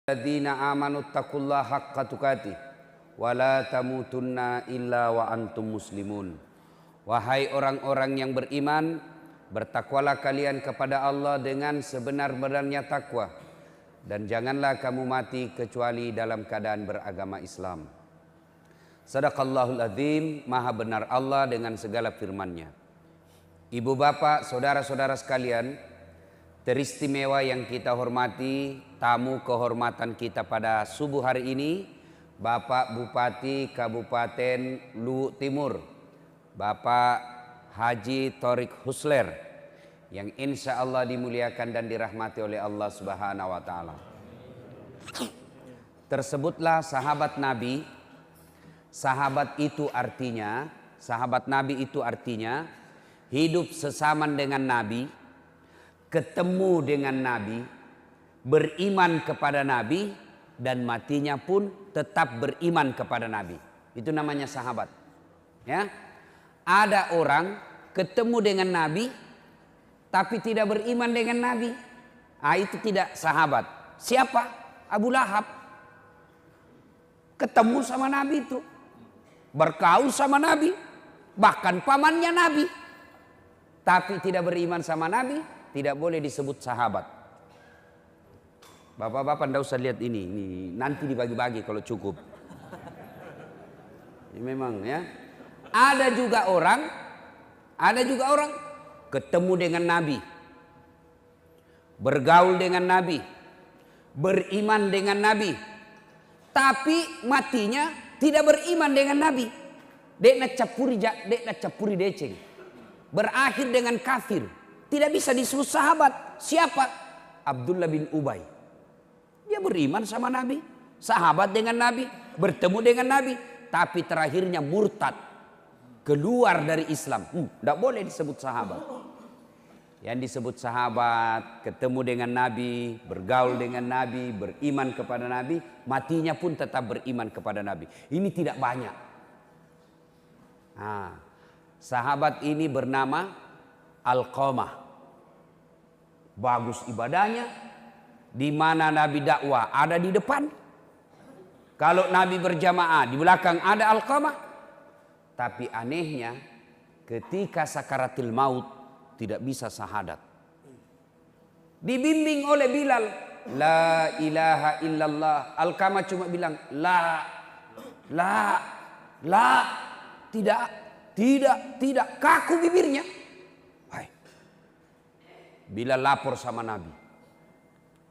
Alladzina amanu taqullaha haqqa tuqatih wa la tamutunna illa wa antum muslimun. Wahai orang-orang yang beriman, bertakwalah kalian kepada Allah dengan sebenar-benarnya takwa, dan janganlah kamu mati kecuali dalam keadaan beragama Islam. Sadaqallahul azim, maha benar Allah dengan segala firman-Nya. Ibu bapak, saudara-saudara sekalian, teristimewa yang kita hormati, tamu kehormatan kita pada subuh hari ini, Bapak Bupati Kabupaten Luwu Timur, Bapak Haji Thorik Husler, yang insya Allah dimuliakan dan dirahmati oleh Allah Subhanahu wa Ta'ala. Tersebutlah sahabat Nabi. Sahabat Nabi itu artinya hidup sesaman dengan Nabi, ketemu dengan Nabi, beriman kepada Nabi, dan matinya pun tetap beriman kepada Nabi. Itu namanya sahabat. Ya, ada orang ketemu dengan Nabi tapi tidak beriman dengan Nabi. Itu tidak sahabat. Siapa? Abu Lahab. Ketemu sama Nabi itu, bergaul sama Nabi, bahkan pamannya Nabi, tapi tidak beriman sama Nabi, tidak boleh disebut sahabat. Bapak-bapak tidak usah lihat ini nanti dibagi-bagi kalau cukup. Ini memang ya. Ada juga orang ketemu dengan Nabi, bergaul dengan Nabi, beriman dengan Nabi, tapi matinya tidak beriman dengan Nabi. Dek capuri deceng, berakhir dengan kafir. Tidak bisa disebut sahabat. Siapa? Abdullah bin Ubay. Dia beriman sama Nabi, sahabat dengan Nabi, bertemu dengan Nabi, tapi terakhirnya murtad, keluar dari Islam. Tidak boleh disebut sahabat. Yang disebut sahabat, ketemu dengan Nabi, bergaul dengan Nabi, beriman kepada Nabi, matinya pun tetap beriman kepada Nabi. Ini tidak banyak. Sahabat ini bernama Alqamah. Bagus ibadahnya, di mana Nabi dakwah ada di depan. Kalau Nabi berjamaah di belakang ada Alqamah. Tapi anehnya ketika sakaratil maut tidak bisa syahadat. Dibimbing oleh Bilal, la ilaha illallah. Alqamah cuma bilang la, tidak, kaku bibirnya. Bilal lapor sama Nabi,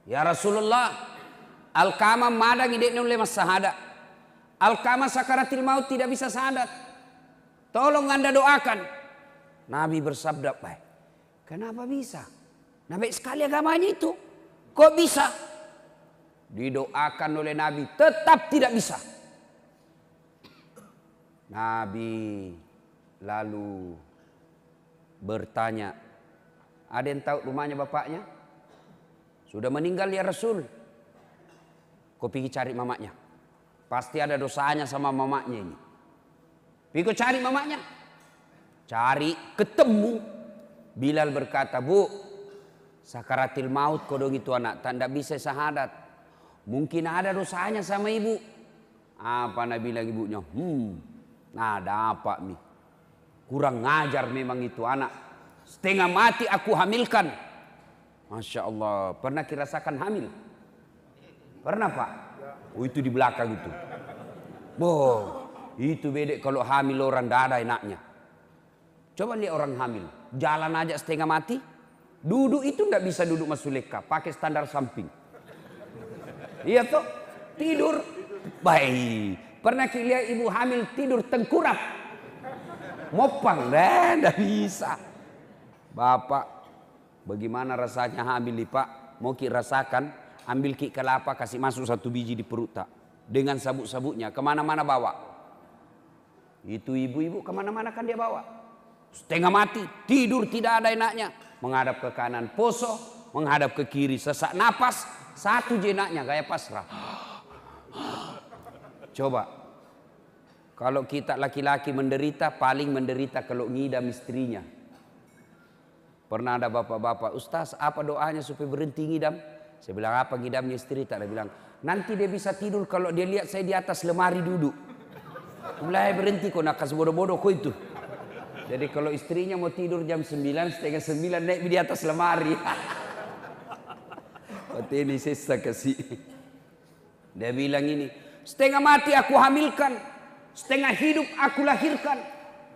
ya Rasulullah, Alqamah madang ideknya oleh mas syahadat. Alqamah sakaratil maut tidak bisa syahadat. Tolong Anda doakan. Nabi bersabda, baik. Kenapa bisa? Nabi sekali agamanya itu. Kok bisa? Didoakan oleh Nabi, tetap tidak bisa. Nabi lalu bertanya, ada yang tahu rumahnya bapaknya? Sudah meninggal ya Rasul. Kau pergi cari mamanya. Pasti ada dosanya sama mamanya ini. Pergi kau cari mamanya. Cari, ketemu. Bilal berkata, Bu, sakaratil maut kodong itu anak, tak bisa syahadat. Mungkin ada dosanya sama ibu. Apa Nabi bilang ibunya? Ada apa nih? Kurang ngajar memang itu anak. Setengah mati aku hamilkan. Masya Allah. Pernah kirasakan hamil? Pernah Pak? Itu di belakang itu. Itu bedek kalau hamil orang tidak ada enaknya. Coba lihat orang hamil. Jalan aja setengah mati. Duduk itu tidak bisa duduk masuleka. Pakai standar samping. Iya toh? Tidur. Baik. Pernah lihat ibu hamil tidur tengkurap. Mopang. Tidak bisa. Bapak, bagaimana rasanya hamil nih Pak? Mau ki rasakan, ambil ki kelapa, kasih masuk 1 biji di perut tak. Dengan sabuk-sabuknya, kemana-mana bawa. Itu ibu-ibu kemana-mana kan dia bawa. Setengah mati, tidur tidak ada enaknya. Menghadap ke kanan poso, menghadap ke kiri sesak napas. Satu jenaknya kayak pasrah. Coba, kalau kita laki-laki menderita, paling menderita kalau ngidam istrinya. Pernah ada bapak-bapak, Ustaz apa doanya supaya berhenti ngidam? Saya bilang apa ngidamnya istri? Tak ada bilang, Nanti dia bisa tidur kalau dia lihat saya di atas lemari duduk. Mulai berhenti kok nakas bodoh-bodoh kok itu. Jadi kalau istrinya mau tidur jam 9, setengah 9 naik di atas lemari. Waktu ini saya kasih. Dia bilang ini, setengah mati aku hamilkan, setengah hidup aku lahirkan.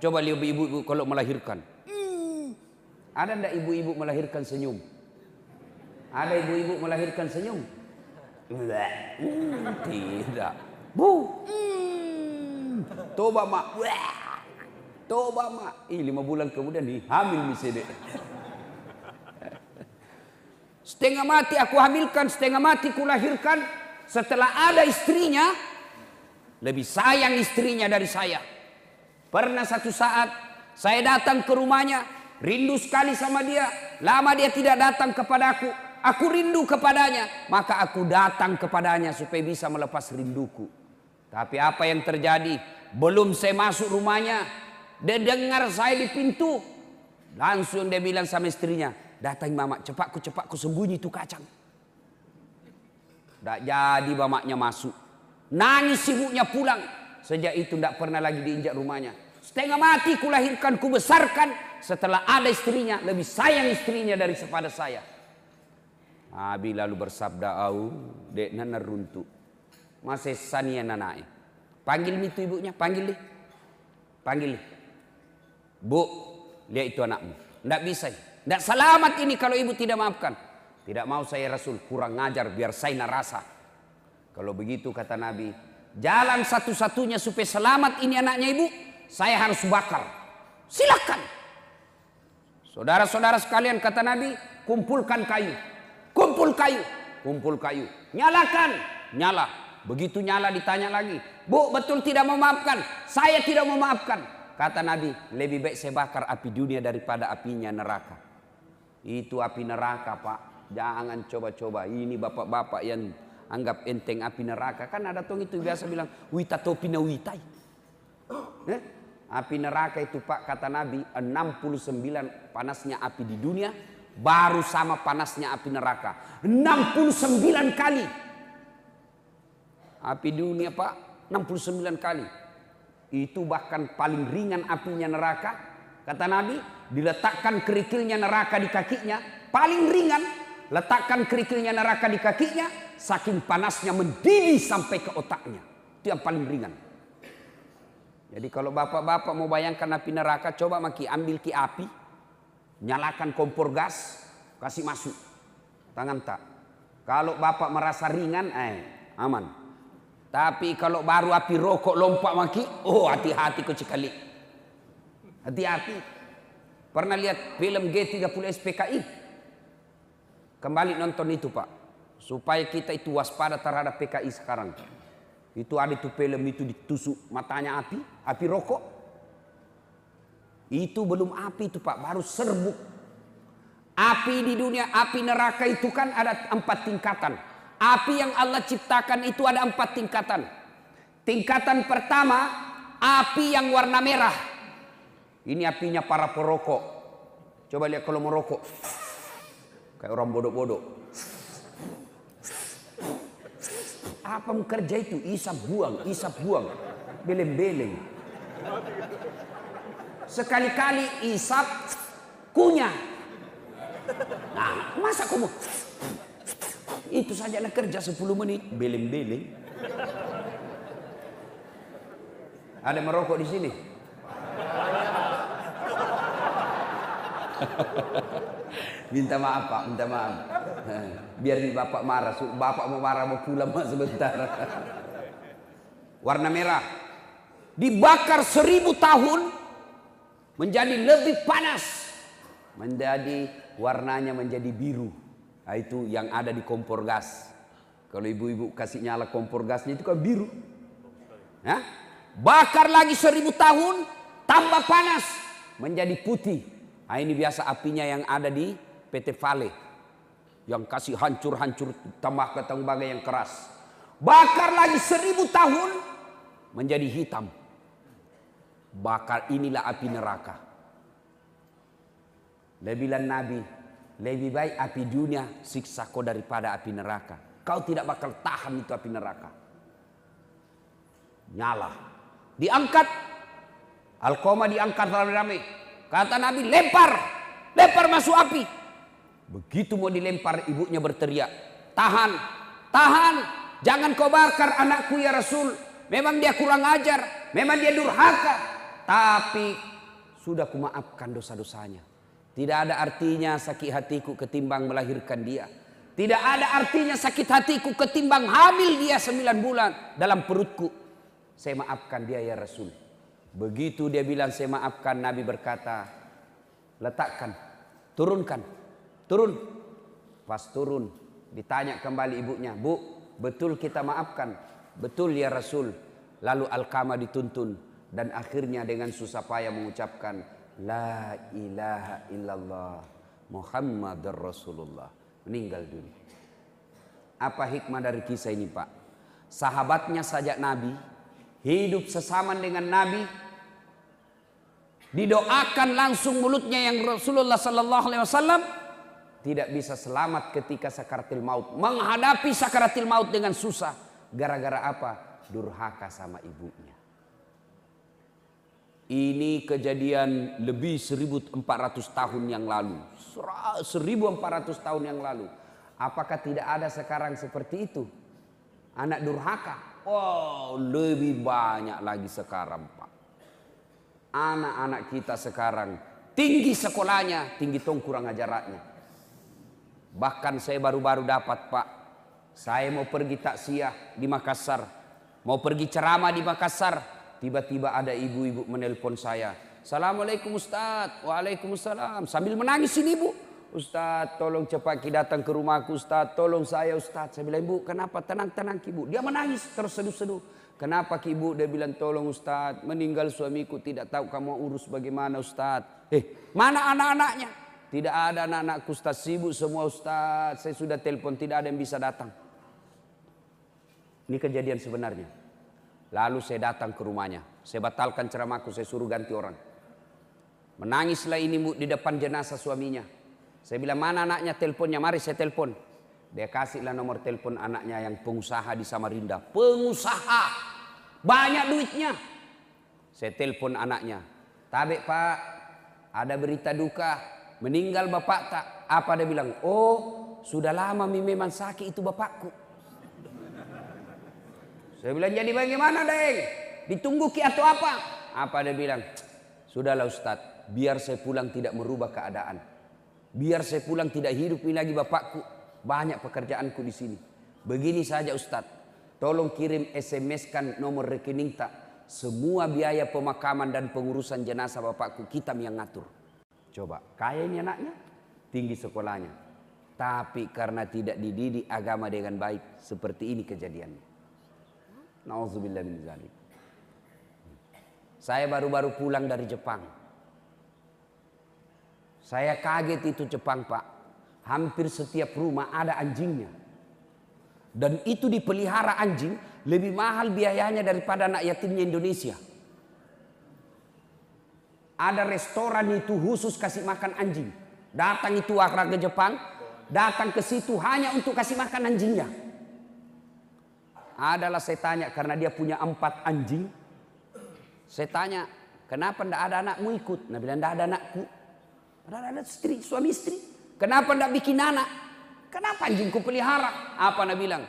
Coba lihat ibu-ibu kalau melahirkan. Ada enggak ibu-ibu melahirkan senyum? Ada ibu-ibu melahirkan senyum? Tidak. Bu. Toba mak. Toba mak. 5 bulan kemudian hamil misalnya. Setengah mati aku hamilkan, setengah mati ku lahirkan. Setelah ada istrinya, lebih sayang istrinya dari saya. Pernah satu saat saya datang ke rumahnya, rindu sekali sama dia. Lama dia tidak datang kepadaku. Aku rindu kepadanya, maka aku datang kepadanya supaya bisa melepas rinduku. Tapi apa yang terjadi? Belum saya masuk rumahnya, dia dengar saya di pintu. Langsung dia bilang sama istrinya, datang mama, cepatku sembunyi itu kacang. Tidak jadi mamaknya masuk. Nangis ibunya pulang. Sejak itu tidak pernah lagi diinjak rumahnya. Setengah mati ku lahirkan, ku besarkan. Setelah ada istrinya, lebih sayang istrinya daripada saya. Abi lalu bersabda, dek nana runtuh. Masih sania nanai. Panggil itu ibunya, panggil deh. Panggil deh. Bu, lihat itu anakmu. Tidak bisa. Tidak selamat ini kalau ibu tidak maafkan. Tidak mau saya Rasul, kurang ngajar biar saya narasa. Kalau begitu kata Nabi, jalan satu-satunya supaya selamat ini anaknya ibu, saya harus bakar. Silakan. Saudara-saudara sekalian kata Nabi, kumpulkan kayu. Kumpul kayu, kumpul kayu, nyalakan, nyala. Begitu nyala ditanya lagi, bu betul tidak memaafkan? Saya tidak memaafkan. Kata Nabi, lebih baik saya bakar api dunia daripada apinya neraka. Itu api neraka pak, jangan coba-coba. Ini bapak-bapak yang anggap enteng api neraka. Kan ada tong itu biasa bilang, wita topina witai. Api neraka itu pak kata Nabi, 69 panasnya api di dunia. Baru sama panasnya api neraka 69 kali. Api dunia pak 69 kali. Itu bahkan paling ringan apinya neraka. Kata Nabi, diletakkan kerikilnya neraka di kakinya. Paling ringan, letakkan kerikilnya neraka di kakinya. Saking panasnya mendidih sampai ke otaknya. Itu yang paling ringan. Jadi kalau bapak-bapak mau bayangkan api neraka, coba maki ambil ki api. Nyalakan kompor gas, kasih masuk tangan tak. Kalau bapak merasa ringan, aman. Tapi kalau baru api rokok lompat maki, hati-hati kau sekali. Hati-hati. Pernah lihat film G30 SPKI? Kembali nonton itu pak, supaya kita itu waspada terhadap PKI sekarang. Itu ada itu film itu ditusuk matanya api rokok. Itu belum api itu pak, baru serbuk. Api di dunia, api neraka itu kan ada 4 tingkatan. Api yang Allah ciptakan itu ada 4 tingkatan. Tingkatan pertama, api yang warna merah. Ini apinya para perokok. Coba lihat kalau merokok. Kayak orang bodoh-bodoh. Apa mau kerja itu? Isap buang. Beleng-beleng. Sekali-kali isap kunyah. Nah, masa kamu itu saja lah kerja 10 menit beleng-beleng. Ada merokok di sini? Minta maaf pak, minta maaf. Biar bapak marah, bapak mau marah mau pulang sebentar. Warna merah dibakar 1000 tahun. Menjadi lebih panas. Menjadi warnanya menjadi biru. Nah, itu yang ada di kompor gas. Kalau ibu-ibu kasih nyala kompor gasnya itu kan biru. Nah, bakar lagi 1000 tahun. Tambah panas. Menjadi putih. Nah, ini biasa apinya yang ada di PT Vale. Yang kasih hancur-hancur tambah ke tembaga yang keras. Bakar lagi 1000 tahun. Menjadi hitam. Bakar inilah api neraka. Dia bilang Nabi, lebih baik api dunia siksa kau daripada api neraka. Kau tidak bakal tahan itu api neraka. Nyala. Diangkat. Alqamah diangkat rame-rame. Kata Nabi, lempar. Lempar masuk api. Begitu mau dilempar, ibunya berteriak, tahan, tahan. Jangan kau bakar anakku ya Rasul. Memang dia kurang ajar. Memang dia durhaka. Tapi sudah kumaafkan dosa-dosanya. Tidak ada artinya sakit hatiku ketimbang melahirkan dia. Tidak ada artinya sakit hatiku ketimbang hamil dia 9 bulan dalam perutku. Saya maafkan dia ya Rasul. Begitu dia bilang saya maafkan, Nabi berkata, letakkan, turunkan, turun. Pas turun, ditanya kembali ibunya, Bu, betul kita maafkan? Betul ya Rasul. Lalu Alqamah dituntun dan akhirnya dengan susah payah mengucapkan La ilaha illallah Muhammadur Rasulullah. Meninggal dunia. Apa hikmah dari kisah ini Pak? Sahabatnya saja Nabi, hidup sesaman dengan Nabi, didoakan langsung mulutnya yang Rasulullah Sallallahu Alaihi Wasallam tidak bisa selamat ketika sakaratil maut, menghadapi sakaratil maut dengan susah. Gara-gara apa? Durhaka sama ibunya. Ini kejadian lebih 1400 tahun yang lalu. 1400 tahun yang lalu. Apakah tidak ada sekarang seperti itu? Anak durhaka. Oh, lebih banyak lagi sekarang Pak. Anak-anak kita sekarang tinggi sekolahnya, tinggi tong kurang ajarannya. Bahkan saya baru-baru dapat Pak. Saya mau pergi taksiah di Makassar. Mau pergi ceramah di Makassar. Tiba-tiba ada ibu-ibu menelpon saya. Assalamualaikum Ustaz. Waalaikumsalam. Sambil menangis ini ibu. Ustaz tolong cepat datang ke rumahku Ustaz. Tolong saya Ustaz. Saya bilang ibu kenapa? Tenang-tenang ibu. Dia menangis terseduh-seduh. Kenapa ibu? Dia bilang tolong Ustaz. Meninggal suamiku, tidak tahu kamu urus bagaimana Ustaz. Mana anak-anaknya? Tidak ada anak-anakku Ustaz. Sibuk semua Ustaz. Saya sudah telepon tidak ada yang bisa datang. Ini kejadian sebenarnya. Lalu saya datang ke rumahnya. Saya batalkan ceramahku, saya suruh ganti orang. Menangislah ini di depan jenazah suaminya. Saya bilang mana anaknya, teleponnya, mari saya telepon. Dia kasihlah nomor telepon anaknya yang pengusaha di Samarinda. Pengusaha, banyak duitnya. Saya telepon anaknya. Tabek Pak, ada berita duka. Meninggal bapak tak? Apa dia bilang? Oh, sudah lama memang sakit itu bapakku. Saya bilang jadi bagaimana Deng? Ditunggu ki atau apa? Apa dia bilang? Sudahlah Ustaz, biar saya pulang tidak merubah keadaan. Biar saya pulang tidak hidup lagi bapakku. Banyak pekerjaanku di sini. Begini saja Ustaz, tolong kirim SMS kan nomor rekening tak. Semua biaya pemakaman dan pengurusan jenazah bapakku kita yang ngatur. Coba, kaya ini anaknya, tinggi sekolahnya. Tapi karena tidak dididik agama dengan baik, seperti ini kejadiannya. Nauzubillah min dzalik. Saya baru-baru pulang dari Jepang. Saya kaget itu Jepang Pak. Hampir setiap rumah ada anjingnya. Dan itu dipelihara anjing lebih mahal biayanya daripada anak yatimnya Indonesia. Ada restoran itu khusus kasih makan anjing. Datang itu warga ke Jepang, datang ke situ hanya untuk kasih makan anjingnya. Adalah saya tanya karena dia punya 4 anjing. Saya tanya, kenapa ndak ada anakmu ikut? Nah bilang ndak ada anakku. Ada istri, suami istri. Kenapa ndak bikin anak? Kenapa anjingku pelihara? Apa nak bilang?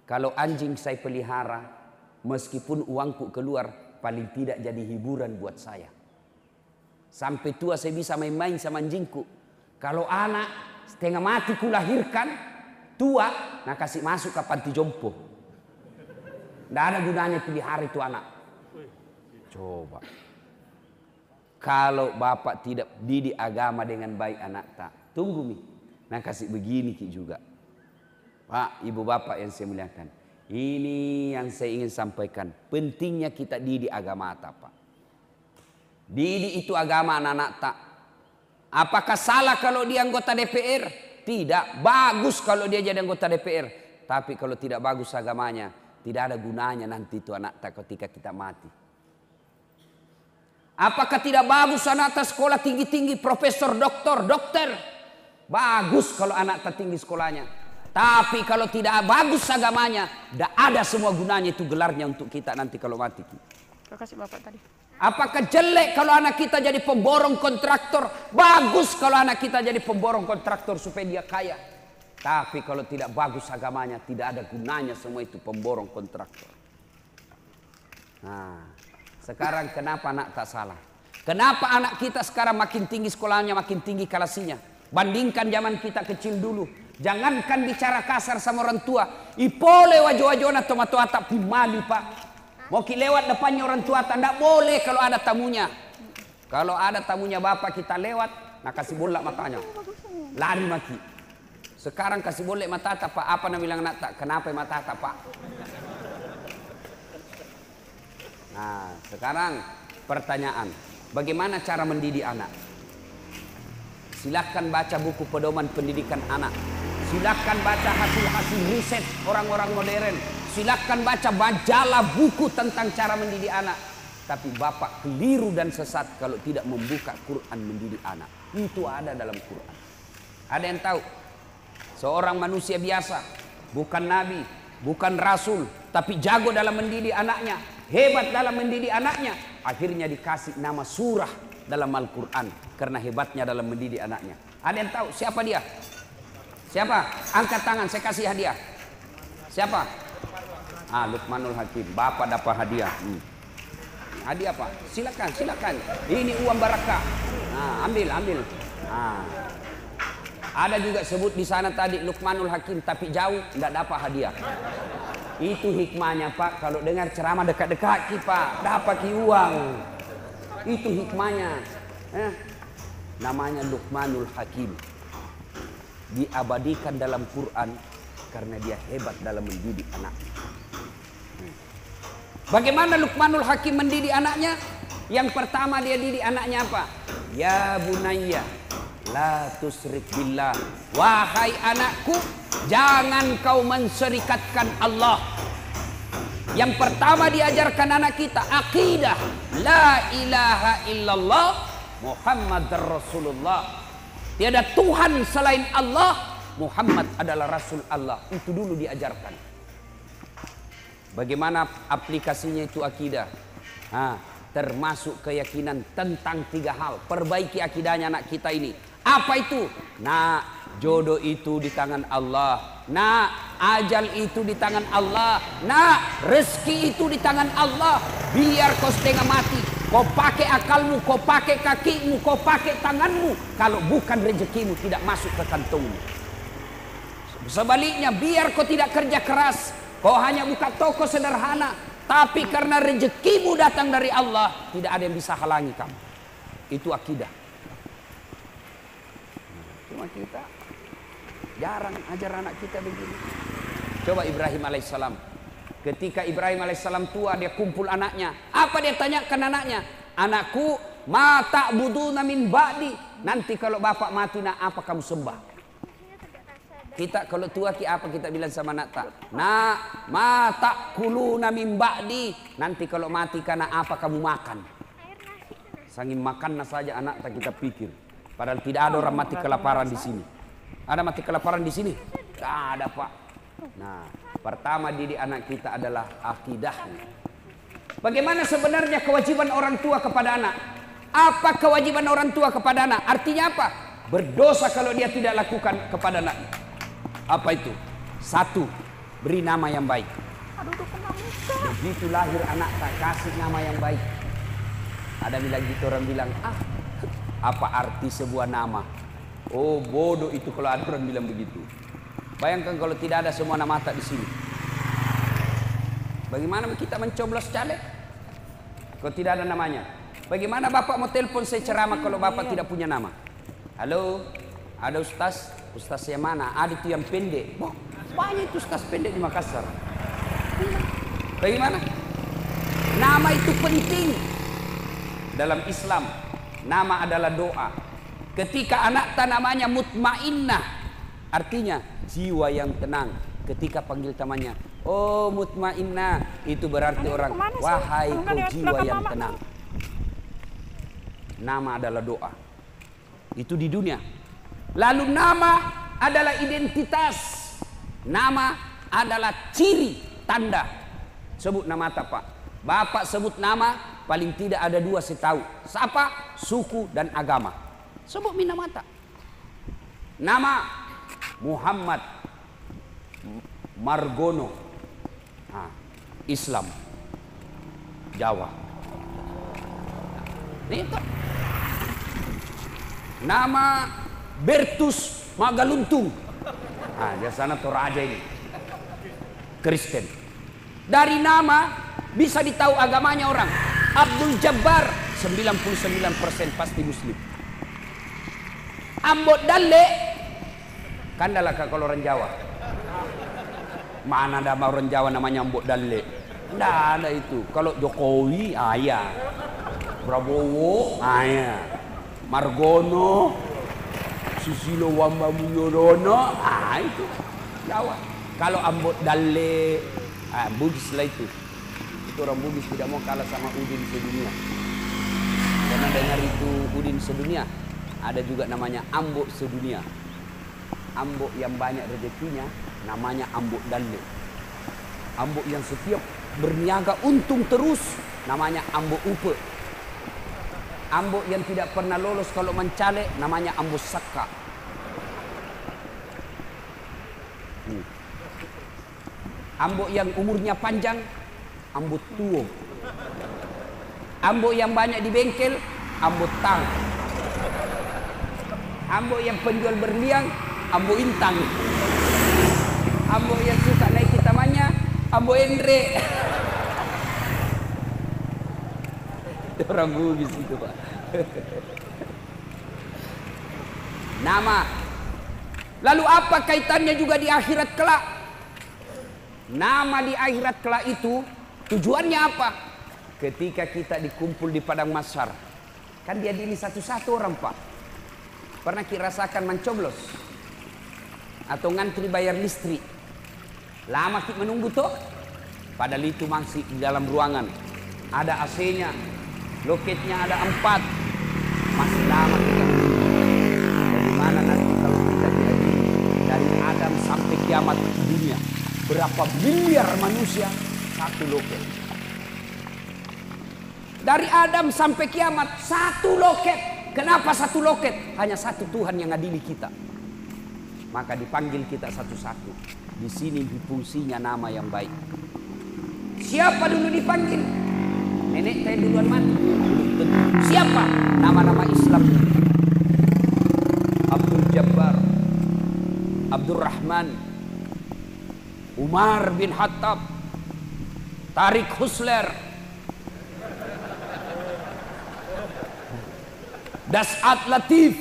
Kalau anjing saya pelihara, meskipun uangku keluar, paling tidak jadi hiburan buat saya. Sampai tua saya bisa main-main sama anjingku. Kalau anak setengah mati ku lahirkan, tua, nah kasih masuk ke panti jompo. Tidak ada gunanya pelihara itu anak. Coba. Kalau bapak tidak didik agama dengan baik anak tak. Tunggu mi. Nah kasih begini ki juga. Pak, ibu bapak yang saya muliakan. Ini yang saya ingin sampaikan. Pentingnya kita didik agama tak Pak. Didik itu agama anak-anak tak. Apakah salah kalau dia anggota DPR? Tidak. Bagus kalau dia jadi anggota DPR. Tapi kalau tidak bagus agamanya, tidak ada gunanya nanti itu anak tak ketika kita mati. Apakah tidak bagus anak tak sekolah tinggi-tinggi, profesor, dokter? Bagus kalau anak tak tinggi sekolahnya. Tapi kalau tidak bagus agamanya, tidak ada semua gunanya itu gelarnya untuk kita nanti kalau mati. Kasih Bapak tadi. Apakah jelek kalau anak kita jadi pemborong kontraktor? Bagus kalau anak kita jadi pemborong kontraktor supaya dia kaya. Tapi kalau tidak bagus agamanya, tidak ada gunanya semua itu pemborong kontraktor. Nah, sekarang kenapa anak tak salah? Kenapa anak kita sekarang makin tinggi sekolahnya, makin tinggi kelasnya? Bandingkan zaman kita kecil dulu. Jangankan bicara kasar sama orang tua. Ipole wajo-wajona tomato tak pimali pak. Mau lewat depannya orang tua tidak boleh kalau ada tamunya. Kalau ada tamunya bapak kita lewat, nah kasih bolak matanya. Lari maki. Sekarang kasih boleh mata tak pak. Apa nak bilang anak tak? Kenapa mata tak pak? Nah sekarang pertanyaan. Bagaimana cara mendidik anak? Silahkan baca buku pedoman pendidikan anak. Silahkan baca hasil-hasil riset orang-orang modern. Silahkan baca majalah buku tentang cara mendidik anak. Tapi bapak keliru dan sesat kalau tidak membuka Quran mendidik anak. Itu ada dalam Quran. Ada yang tahu? Seorang manusia biasa, bukan nabi, bukan rasul, tapi jago dalam mendidik anaknya, hebat dalam mendidik anaknya. Akhirnya dikasih nama surah dalam Al-Quran karena hebatnya dalam mendidik anaknya. Ada yang tahu siapa dia? Siapa? Angkat tangan, saya kasih hadiah. Siapa? Luqmanul Hakim. Bapak dapat hadiah. Hadiah pak. Silakan, silakan. Ini uang barakah. Nah, ambil. Nah. Ada juga sebut di sana tadi Luqmanul Hakim, tapi jauh tidak dapat hadiah. Itu hikmahnya pak. Kalau dengar ceramah dekat-dekat pak, dapat uang. Itu hikmahnya. Namanya Luqmanul Hakim. Diabadikan dalam Quran karena dia hebat dalam mendidik anak. Bagaimana Luqmanul Hakim mendidik anaknya? Yang pertama dia didik anaknya apa? Ya bunayya la tusyrik billah. Wahai anakku, jangan kau menserikatkan Allah. Yang pertama diajarkan anak kita akidah la ilaha illallah Muhammadar Rasulullah. Tiada Tuhan selain Allah, Muhammad adalah Rasul Allah. Itu dulu diajarkan. Bagaimana aplikasinya itu akidah? Termasuk keyakinan tentang 3 hal. Perbaiki akidahnya anak kita ini. Apa itu? Nah, jodoh itu di tangan Allah. Nah, ajal itu di tangan Allah. Nah, rezeki itu di tangan Allah. Biar kau setengah mati, kau pakai akalmu, kau pakai kakimu, kau pakai tanganmu. Kalau bukan rezekimu tidak masuk ke kantongmu. Sebaliknya, biar kau tidak kerja keras, kau hanya buka toko sederhana, tapi karena rezekimu datang dari Allah, tidak ada yang bisa halangi kamu. Itu akidah. Cuma kita jarang ajar anak kita begini. Coba Ibrahim alaihissalam. Ketika Ibrahim alaihissalam tua, dia kumpul anaknya. Apa dia tanyakan anaknya? Anakku, ma ta'buduna min ba'di. Nanti kalau bapak mati, nak apa kamu sembah? Kita kalau tua apa kita bilang sama anak tak? Nak, ma ta'kuluna min ba'di. Nanti kalau mati karena apa kamu makan? Sangin makannya saja anak tak kita pikir. Padahal tidak ada orang mati kelaparan di sini. Ada mati kelaparan di sini? Tidak ada pak. Nah, pertama didik anak kita adalah akidahnya. Bagaimana sebenarnya kewajiban orang tua kepada anak? Apa kewajiban orang tua kepada anak? Artinya apa? Berdosa kalau dia tidak lakukan kepada anak. Apa itu? 1, beri nama yang baik. Begitu lahir anak tak kasih nama yang baik. Ada bilang gitu, orang bilang, apa arti sebuah nama? Oh bodoh itu kalau ada orang bilang begitu. Bayangkan kalau tidak ada semua nama tak di sini. Bagaimana kita mencoblos caleg? Kalau tidak ada namanya. Bagaimana bapak mau telepon saya ceramah kalau bapak tidak punya nama? Halo, ada ustaz? Ustaz yang mana? Ada itu yang pendek. Wah, banyak itu ustaz pendek di Makassar. Bagaimana? Nama itu penting. Dalam Islam, nama adalah doa. Ketika anak tak namanya mutmainnah, artinya jiwa yang tenang. Ketika panggil namanya, oh mutmainnah, itu berarti orang, wahai kau jiwa yang tenang. Nama adalah doa. Itu di dunia. Lalu nama adalah identitas. Nama adalah ciri, tanda. Sebut nama apa, Pak? Bapak sebut nama, paling tidak ada dua setahu. Siapa? Suku dan agama. Sebut nama mata. Nama Muhammad Margono, Islam, Jawa. Itu. Nama Bertus Magaluntung. Di sana tuh raja ini, Kristen. Dari nama bisa ditahu agamanya orang. Abdul Jabbar 99% pasti Muslim. Ambot Dalle, kan dalaka kalau orang Jawa. Mana ada orang Jawa namanya Ambot Dalle? Tidak ada itu. Kalau Jokowi, ya. Prabowo, ya. Margono, Susilo Wamba Mulyono, itu Jawa. Kalau Ambot Dalle, Bugis lah itu. Itu orang Bugis tidak mau kalah sama Udin sedunia. Karena dengar itu Udin sedunia, ada juga namanya Ambok sedunia. Ambok yang banyak rezekinya namanya Ambok Dalle. Ambok yang setiap berniaga untung terus namanya Ambok Upe. Ambok yang tidak pernah lolos kalau mencalek namanya Ambok Saka. Ambok yang umurnya panjang Ambok Tuo. Ambok yang banyak di bengkel Ambok Tang. Ambok yang penjual berliang Ambok Intang. Ambok yang suka naik tamannya Ambok Endre. Orang Bugis itu, Pak. Nama. Lalu apa kaitannya juga di akhirat kelak? Nama di akhirat kelak itu tujuannya apa? Ketika kita dikumpul di padang mahsyar, kan diadili satu-satu orang, Pak. Pernah rasakan mencoblos atau ngantri bayar listrik? Lama kita menunggu tuh. Padahal itu masih di dalam ruangan. Ada AC-nya, loketnya ada 4. Masih lama kita menunggu. Bagaimana nanti kalau kita diadili dari Adam sampai kiamat dunia? Berapa miliar manusia satu loket? Dari Adam sampai kiamat satu loket. Kenapa satu loket? Hanya satu Tuhan yang adili kita. Maka dipanggil kita satu-satu. Di sini fungsinya nama yang baik. Siapa dulu dipanggil? Nenek saya duluan mati. Siapa? Nama-nama Islam. Abdul Jabbar, Abdul Rahman, Umar bin Khattab, Tarik Husler, Das'at Latif.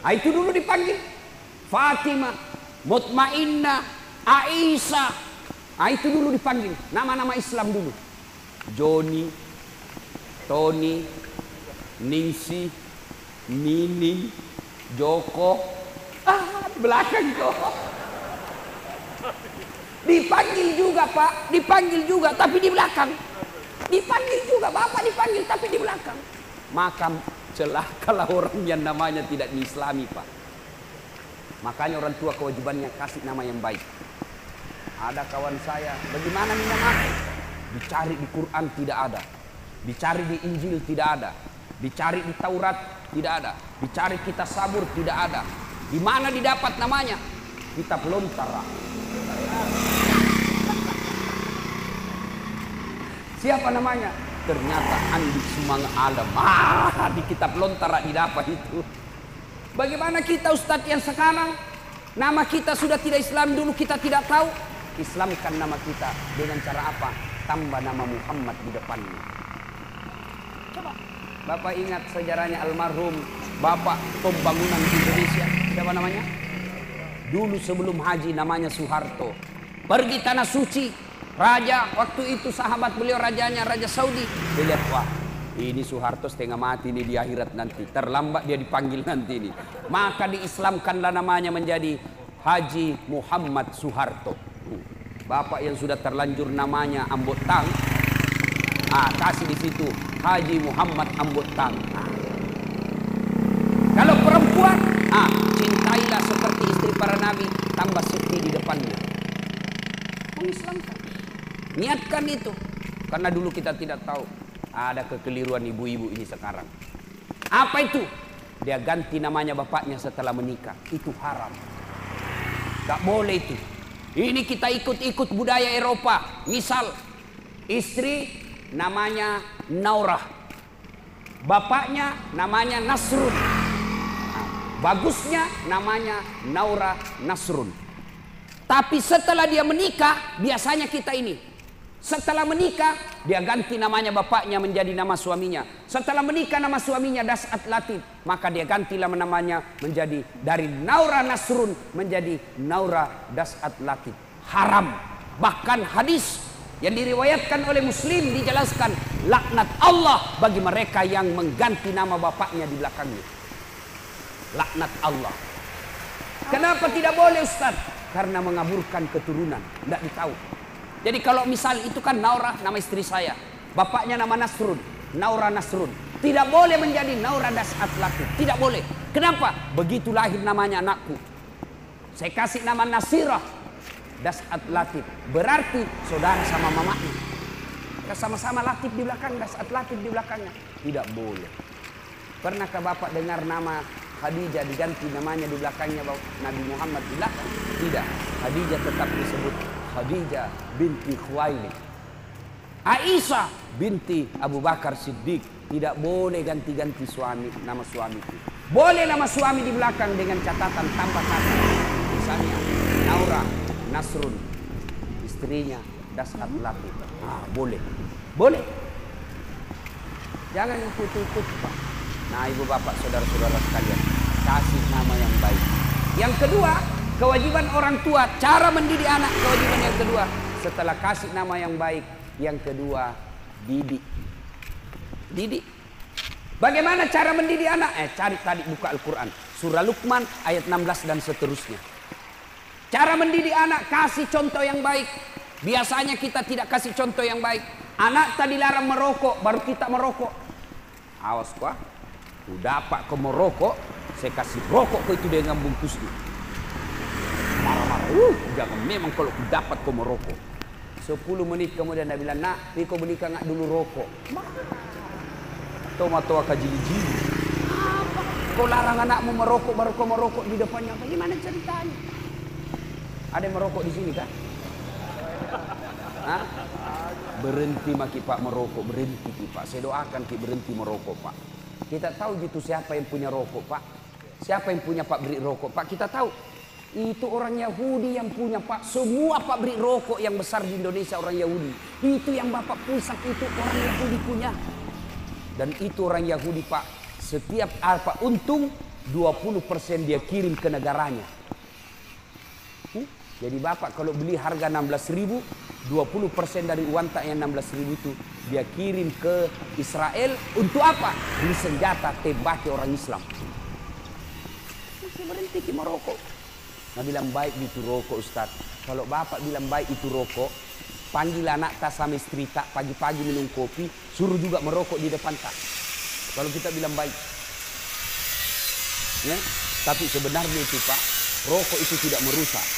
Itu dulu dipanggil. Fatimah, Mutmainnah, Aisyah. Itu dulu dipanggil. Nama-nama Islam dulu. Joni, Tony, Ningsi, Nining, Joko. Di belakang kok. Dipanggil juga, Pak. Dipanggil juga, tapi di belakang. Dipanggil juga, Bapak dipanggil, tapi di belakang. Maka celakalah orang yang namanya tidak diislami, Pak. Makanya orang tua kewajibannya kasih nama yang baik. Ada kawan saya, bagaimana minta maaf? Dicari di Quran tidak ada. Dicari di Injil tidak ada. Dicari di Taurat tidak ada. Dicari kitab Sabur tidak ada. Di mana didapat namanya? Kitab Lontara. Siapa namanya? Ternyata Andi Sumang Alam. Di kitab Lontara didapat itu. Bagaimana kita Ustadz yang sekarang nama kita sudah tidak Islam, dulu kita tidak tahu. Islamkan nama kita dengan cara apa? Tambah nama Muhammad di depannya. Coba Bapak ingat sejarahnya almarhum Bapak Pembangunan Indonesia. Siapa namanya? Dulu sebelum haji namanya Soeharto. Pergi tanah suci. Raja waktu itu sahabat beliau rajanya Raja Saudi. Dia lihat, wah ini Soeharto setengah mati nih di akhirat nanti. Terlambat dia dipanggil nanti ini. Maka diislamkanlah namanya menjadi Haji Muhammad Soeharto. Bapak yang sudah terlanjur namanya Ambot Tang, kasih di situ Haji Muhammad Ambot Tang. Kalau perempuan, cinta cintailah seperti istri para nabi, tambah sepi di depannya. Mengislamkan. Niatkan itu. Karena dulu kita tidak tahu. Ada kekeliruan ibu-ibu ini sekarang. Apa itu? Dia ganti namanya bapaknya setelah menikah. Itu haram. Gak boleh itu. Ini kita ikut-ikut budaya Eropa. Misal, istri namanya Naurah, bapaknya namanya Nasrun. Bagusnya namanya Naura Nasrun. Tapi setelah dia menikah, biasanya kita ini. Setelah menikah, dia ganti namanya bapaknya menjadi nama suaminya. Setelah menikah nama suaminya Das'at Latif. Maka dia gantilah namanya menjadi dari Naura Nasrun menjadi Naura Das'at Latif. Haram. Bahkan hadis yang diriwayatkan oleh Muslim dijelaskan, laknat Allah bagi mereka yang mengganti nama bapaknya di belakangnya. Laknat Allah. Kenapa tidak boleh Ustaz? Karena mengaburkan keturunan. Tidak ditahu. Jadi kalau misal itu kan Naura nama istri saya, bapaknya nama Nasrun, Naura Nasrun, tidak boleh menjadi Naura Das'at Latif. Tidak boleh. Kenapa? Begitu lahir namanya anakku, saya kasih nama Nasirah Das'at Latif. Berarti saudara sama mamanya. Sama-sama Latif di belakang, Das'at Latif di belakangnya. Tidak boleh. Pernahkah bapak dengar nama Khadijah diganti namanya di belakangnya Nabi Muhammad di belakang? Tidak. Khadijah tetap disebut Khadijah binti Khuwailid. Aisyah binti Abu Bakar Siddiq. Tidak boleh ganti-ganti suami, nama suami itu. Boleh nama suami di belakang dengan catatan tambah kata. Misalnya Naura Nasrun, istrinya Das'at Latif. Boleh. Boleh. Jangan ikut-ikut, Pak. Nah, ibu bapak, saudara-saudara sekalian, kasih nama yang baik. Yang kedua, kewajiban orang tua, cara mendidik anak. Kewajiban yang kedua, setelah kasih nama yang baik, yang kedua, didik. Didik. Bagaimana cara mendidik anak? Cari tadi buka Al-Quran. Surah Luqman ayat 16 dan seterusnya. Cara mendidik anak, kasih contoh yang baik. Biasanya kita tidak kasih contoh yang baik. Anak tadi larang merokok, baru kita merokok. Awas kok. Udah pak kau merokok, saya kasih rokok kau itu dengan bungkusnya. Marah-marah. Jangan memang kalau ku dapat kau merokok. 10 menit kemudian dia bilang, nak, kau belikan nggak dulu rokok. Tomat-tomat kajili-jili. Apa? Kau larang anakmu merokok, baru kau merokok di depannya. Bagaimana ceritanya? Ada yang merokok di sini kan? Hah? Berhenti maki pak merokok, berhenti pak. Saya doakan ki berhenti merokok pak. Kita tahu gitu siapa yang punya rokok pak. Siapa yang punya pabrik rokok pak. Kita tahu. Itu orang Yahudi yang punya pak. Semua pabrik rokok yang besar di Indonesia orang Yahudi. Itu yang bapak pusat itu orang Yahudi punya. Dan itu orang Yahudi pak. Setiap apa untung 20% dia kirim ke negaranya. Jadi bapak kalau beli harga 16.000, 20% dari uang tak yang 16.000 itu dia kirim ke Israel untuk apa? Beli senjata tembaki orang Islam. Saya berhenti di merokok. Nah bilang baik itu rokok Ustaz. Kalau bapak bilang baik itu rokok, panggil anak tak sama istri tak pagi-pagi minum kopi, suruh juga merokok di depan tak. Kalau kita bilang baik, ya. Tapi sebenarnya itu pak, rokok itu tidak merusak.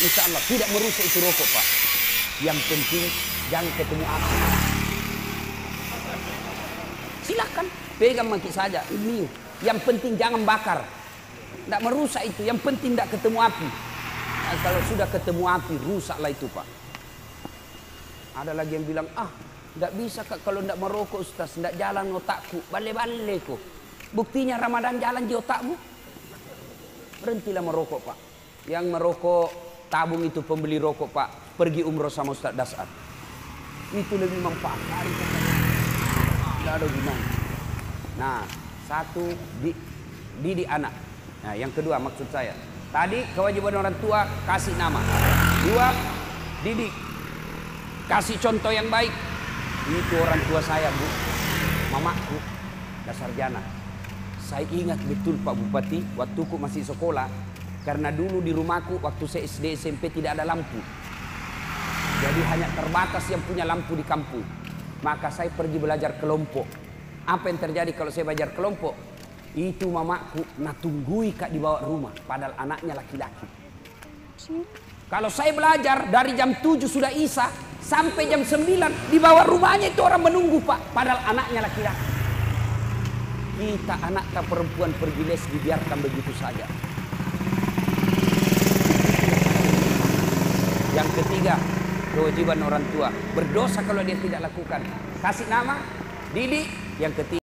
Insya Allah tidak merusak itu rokok pak. Yang penting jangan ketemu api. Silakan pegang maki saja ini. Yang penting jangan bakar. Tidak merusak itu. Yang penting tidak ketemu api. Nah, kalau sudah ketemu api rusaklah itu pak. Ada lagi yang bilang tidak bisa kak kalau tidak merokok Ustaz. Tidak jalan otakku. Bale-bale kok. Buktinya Ramadan jalan di otakmu. Berhentilah merokok pak. Yang merokok tabung itu pembeli rokok pak, pergi umroh sama Ustaz Das'at. Itu lebih manfaat. Tidak ada gunanya. Nah, satu didik anak. Nah, yang kedua maksud saya. Tadi kewajiban orang tua kasih nama. 2, didik. Kasih contoh yang baik. Itu orang tua saya bu, mamaku, Dasarjana. Saya ingat betul Pak Bupati, waktuku masih sekolah. Karena dulu di rumahku waktu saya SD SMP tidak ada lampu. Jadi hanya terbatas yang punya lampu di kampung. Maka saya pergi belajar kelompok. Apa yang terjadi kalau saya belajar kelompok? Itu mamaku natunggui kak dibawa rumah, padahal anaknya laki-laki. Kalau saya belajar dari jam 7 sudah isya sampai jam 9 dibawa rumahnya, itu orang menunggu pak, padahal anaknya laki-laki. Kita anak tak perempuan pergi les dibiarkan begitu saja. Yang ketiga, kewajiban orang tua, berdosa kalau dia tidak lakukan. Kasih nama, didik. Yang ketiga,